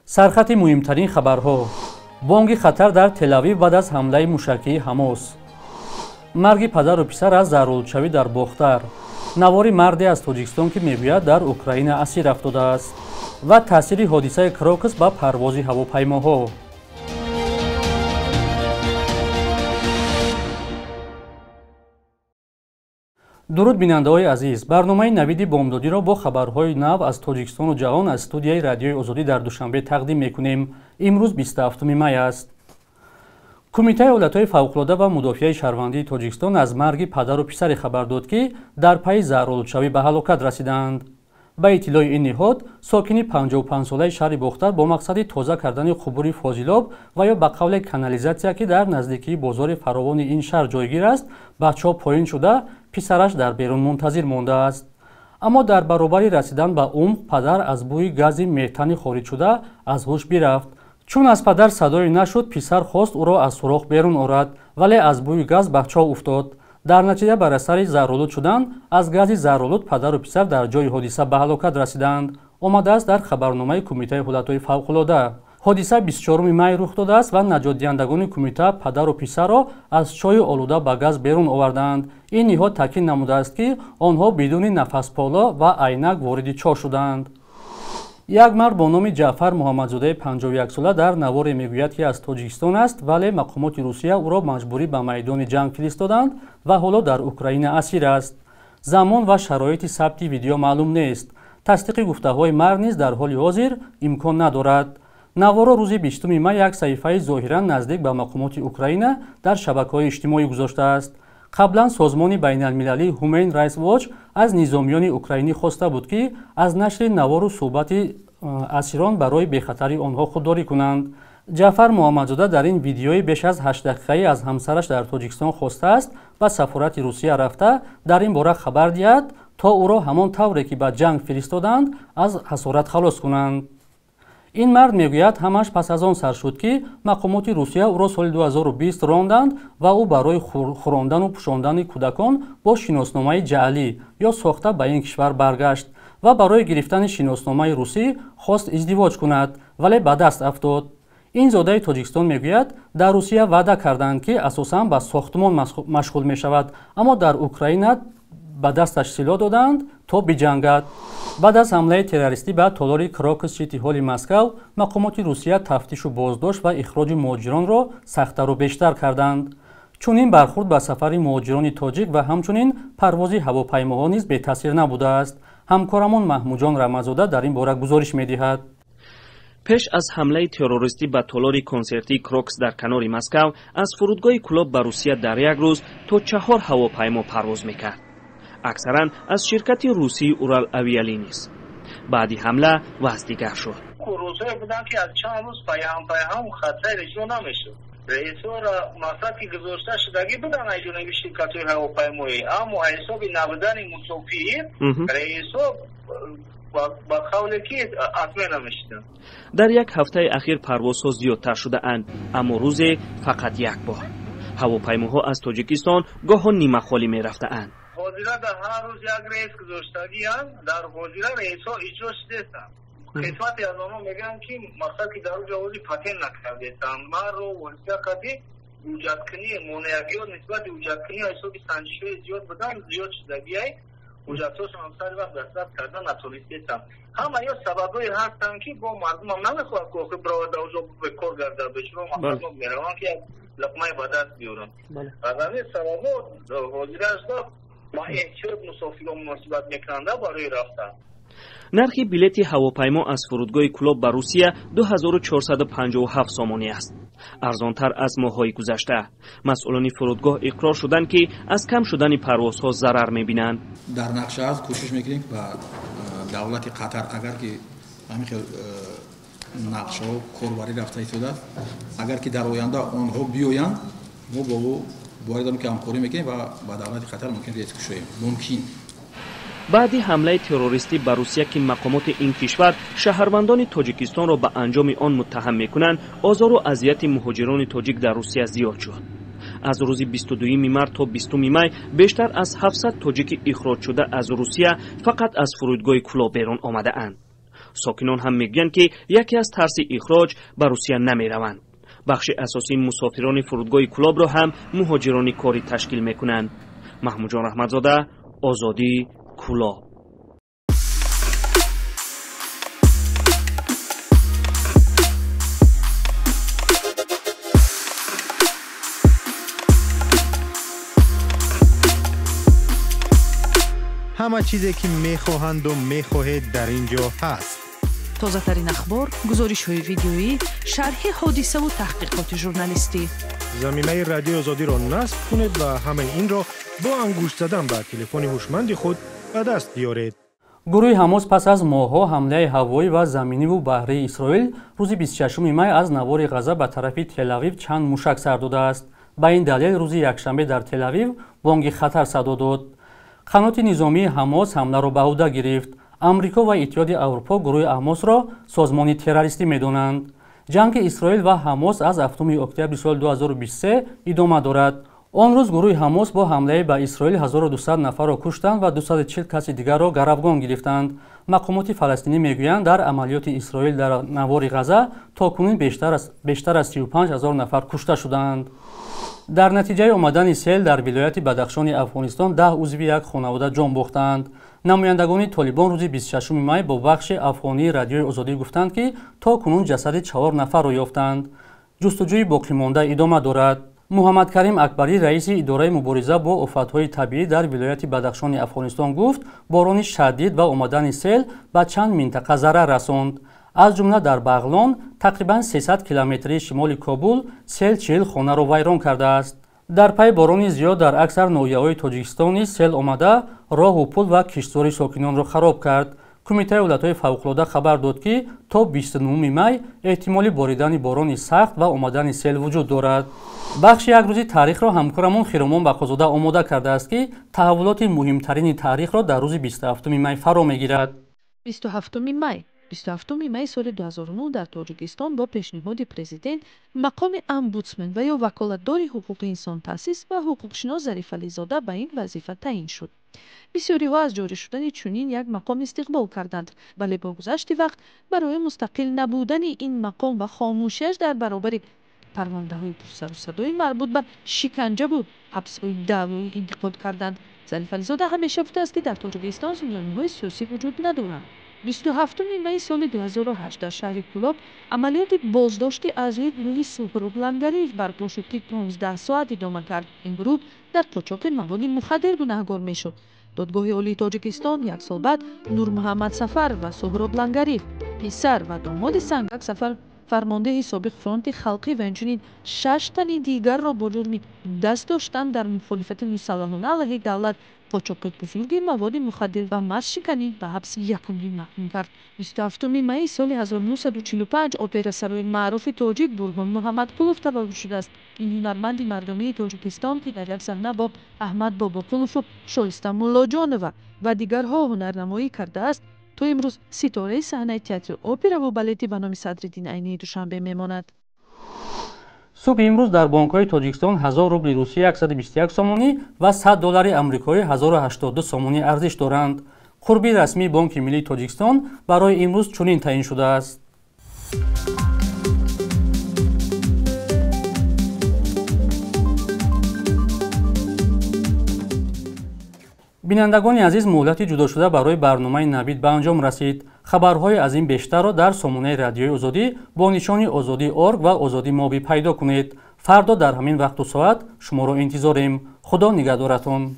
سرخط مهمترین خبرها. بانگ خطر در تل‌آویو بعد از حمله موشکی حماس. مرگ پدر و پسر از ضرورتشوی در باختر. نواری مردی از تاجیکستان که میگوید در اوکراین اسیر افتاده است و تاثیر حادثه کروکس با پرواز هواپیماها. درود بیننده‌های عزیز، برنامه نوید بامدادی را با خبرهای نو از تاجیکستان و جهان از استودیوی رادیوی آزادی در دوشنبه تقدیم می‌کنیم. امروز 27 می است. کمیته ایالت‌های فوق‌العاده و مدافع شهروندی تاجیکستان از مرگ پدر و پسر خبر داد که در پی ضرورتشوی به هلاکت رسیدند. با اطلاع این نهاد، ساکنی 55 ساله شهر باختر با مقصد تازه کردن قبور فاضلاب و یا به قول کانالیزاسیا که در نزدیکی بازار فراوان این شهر جایگیر است، بچه‌ها پایین شده، پسرش در بیرون منتظر مانده است. اما در برابر رسیدن به عمق، پدر از بوی گاز متانی خارج شده از هوش برفت. چون از پدر صدایی نشد، پسر خواست او را از سوراخ بیرون آورد، ولی از بوی گاز بچه‌ها افتاد. در نتیجه بر اثر ضرورت شدن از گاز ضرورت پدر و پسر در جای حادثه به هلاکت رسیدند. آمده است در خبرنامه کمیته حالت‌های فوق‌العاده. حادثه 24 می رخ داده است و نجات دهندگان کمیته پدر و پسر را از چای آلوده به گاز بیرون آوردند. این نهاد تاکید نموده است که آنها بدون نفس‌پالا و عینک وارد چاه شدند. یک مرد با نام جعفر محمدزاده 51 ساله در نوار میگوید که از تاجیکستان است، ولی مقامات روسیه او را مجبوری به میدان جنگ فرستادند و حالا در اوکراین اسیر است. زمان و شرایط ثبت ویدیو معلوم نیست. تصدیق گفته‌های مرد نیز در حال حاضر امکان ندارد. نوارا روز 20 می یک صحیفه ظاهرا نزدیک به مقامات اوکراین در شبکه‌های اجتماعی گذاشته است. قبلا سازمان بین‌المللی هومن رایتس واچ از نظامیان اوکراینی خواسته بود که از نشر نوار و صحبت اسیران برای بخطری آنها خودداری کنند. جعفر محمدزاده در این ویدیوی بیش از 8 دقیقه‌ای از همسرش در تاجیکستان خواسته است و سفارت روسیه رفته در این باره خبر دهد تا او را همان طوری که به جنگ فرستادند از خسارت خلاص کنند. این مرد میگوید همش پس از آن سر شد که مقامات روسیه او را سال 2020 راندند و او برای خوراندن و پوشاندن کودکان با شناسنامه جعلی یا ساخته به این کشور برگشت و برای گرفتن شناسنامه روسی خواست ازدواج کند، ولی به دست افتاد. این زاده تاجیکستان میگوید در روسیه وعده کردند که اساساً به ساختمان مشغول می شود، اما در اوکراین به دستش سلاح دادند تا بجنگد. بعد از حمله تروریستی به تالار کراکس سیتی هال مسکو، مقامات روسیه تفتیش و بازداشت و اخراج مهاجران را سخت‌تر و بیشتر کردند. چون این برخورد به سفر مهاجران تاجیک و همچنین پرواز هواپیماها نیز بی تاثیر نبوده است. همکارمان محمود جان رمزاده در این باره گزارش می‌دهد. پیش از حمله تروریستی به تالار کنسرتی کروکس در کنار مسکو، از فرودگاه کلوب به روسیه در یک روز تا 4 هواپیما پرواز می‌کرد. اکثرا از شرکت روسی اورال اویالینیس. بعدی حمله وضع دیگر شد. روزایی بودن که از چند روز پیام خطر اجرا نمیشد. رئیس را مقصدی گذاشته شدگی بودن ایجانبی شرکت هواپیمایی، اما حساب نبودن مسافر رئیس با قولی که اطمینان نمیشدن. در یک هفته اخیر پروازها زیادتر شده اند، اما روز فقط یک بار. هواپیماها از تاجیکستان گاهان نیمه خالی می رفته اند. حاضره در هر روز یک رئیس گذاشتگی هم در حاضره رئیس ها اجرا شدهستن. خدمت از آنها میگن که مقصد که در اونجا وزی پتن نکردهستن. من رو ورسیه کردی اوجد کنی مونیگی و نسبت اوجد کنی حسابی سنجشوی زیاد بدن زیاد شدگی های اوجد هاش همسر وقت دستت کردن نتونستیستن. همه یا سببایی هستن که با مردم هم نمیخواد که برای دوزا به کار گرده بشون مقصد ما میروان که لقمه با دست بیارن. از همین سببا حاضره است ما احتیاط مسافران مناسبت میکننده برای رفتن. نرخ بلیت هواپیما از فرودگاه کلوب به روسیه 2457 سامانی است. ارزانتر از ماه‌های گذشته. مسئولان فرودگاه اقرار شدند که از کم شدن پروازها ضرر می‌بینند. در نقشه از کوشش می‌کنیم با دولت قطر اگر که همین نقشه و کاربری رفته شده اگر که در آینده آنها بیایند ما با او باید که همکاری می‌کنیم و با دولت قطر ممکن ریسک شویم ممکن. بعد حمله تروریستی به روسیه که مقامات این کشور شهروندان تاجیکستان را به انجام آن متهم می‌کنند، آزار و اذیت مهاجران تاجیک در روسیه زیاد شد. از روز 22 مارس تا 20 می بیشتر از 700 تاجیک اخراج شده از روسیه فقط از فرودگاه کلوب بیرون آمده اند. ساکنان هم میگویند که یکی از ترس اخراج به روسیه نمیروند. بخش اساسی مسافران فرودگاه کلاب را هم مهاجران کاری تشکیل میکنند. محمود جان رحمتزاده، آزادی، کلاب. همه چیزی که میخواهند و میخواهید در اینجا هست. تازه ترین اخبار، گزارش های ویدیویی، شرح حادثه و تحقیقات ژورنالیستی. زمینه رادیو آزادی را نصب کنید و همین این را با انگشت زدن به تلفن هوشمند خود به دست بیارید. گروه حماس پس از ماه‌ها حمله هوایی و زمینی و بحری اسرائیل روز 26 می از نوار غزه به طرف تل‌آویو چند موشک سر داده است. به این دلیل روز یکشنبه در تل‌آویو بانگ خطر صدا داد. قنات نظامی حماس حمله را به عهده گرفت. امریکا و اتحاد اروپا گروه حماس را سازمان تروریستی می‌دانند. جنگ اسرائیل و حماس از 7 اکتبر سال 2023 ادامه دارد. آن روز گروه حماس با حمله به اسرائیل 1200 نفر را کشتند و 240 کس دیگر را گروگان گرفتند. مقامات فلسطینی میگویند در عملیات اسرائیل در نوار غزه تاکنون بیشتر از 35000 نفر کشته شدند. در نتیجه آمدن سیل در ولایت بدخشان افغانستان 10 عضو یک خانواده جان باختند. نمایندگان طالبان روز 26 می با بخش افغانی رادیوی آزادی گفتند که تا کنون جسد 4 نفر را یافتند. جستجوی باقی مانده ادامه دارد. محمد کریم اکبری رئیس اداره مبارزه با آفت‌های طبیعی در ولایت بدخشان افغانستان گفت باران شدید و آمدن سیل به چند منطقه ضرر رساند. از جمله در بغلان تقریبا 300 کیلومتری شمال کابل سیل 40 خانه را ویران کرده است. در پی باران زیاد در اکثر ناحیه‌های تاجیکستان سیل آمده راه و پل و کشتزاری ساکنان را خراب کرد. کمیته ایالت‌های فوق‌العاده خبر داد که تا 29 می احتمال باریدن باران سخت و آمدن سیل وجود دارد. بخش یک روزی تاریخ را همکارمون خیرمان بقازاده آماده کرده است که تحولات مهمترین تاریخ را در روز 27 می فرا می‌گیرد. 27 می سال 2009 در تاجیکستان با پیشنهاد پرزیدنت مقام امبودسمن و یا وکالتدار حقوق انسان تأسیس و حقوقشناس ظریف علیزاده به این وظیفه تعیین شد. بسیاری‌ها از جاری شدن چنین یک مقام استقبال کردند، ولی با گذشت وقت برای مستقل نبودن این مقام و خاموشیش در برابر پرونده‌های سر و صدای مربوط به شکنجه بود، حبس‌های دعوایی انتقاد کردند. ظریف علیزاده همیشه گفته است که در تاجیکستان زندانی‌های سیاسی وجود ندارند. 27 می سال 2008 در شهر کلاب عملیات بازداشت اعضای گروه سهراب لنگری برگزار شد که 15 ساعت ادامه کرد. این گروه در قاچاق مواد مخدر گناهکار میشد. دادگاه عالی تاجیکستان یک سال بعد نور محمد سفر و سهراب لنگری پسر و داماد سنگک سفر فرمانده سابق فرانت خلقی و همچنین 6 تن دیگر را با جرم دست داشتن در مخالفت مسلحانه علیه دولت، قاچاق بزرگ مواد مخدر و مردشکنی به حبس یکمی محکوم کرد. 27 می سال 1945 اپرا سرای معروف تاجیک برهان محمدقلوف تولد شده است. این هنرمند مردمی تاجیکستان که در یک صحنه با احمد باباقلوف و شایسته ملاجانووا و دیگرها هنرنمایی کرده است تا امروز ستاره صحنه تئاتر اپرا و بالت به نام صدرالدین عینی دوشنبه میماند. صبح امروز در بانک‌های تاجیکستان 1000 روبل روسیه 121 سومونی و 100 دلار آمریکایی 1082 سومونی ارزش دارند. قربی رسمی بانک ملی تاجیکستان برای امروز چنین تعیین شده است. بینندگان عزیز، مهلت جدا شده برای برنامه نوید به انجام رسید. خبرهای از این بیشتر را در سامانه رادیوی آزادی با نشانی آزادی.org و آزادی موبی پیدا کنید. فردا در همین وقت و ساعت شما را انتظاریم. خدا نگهدارتان.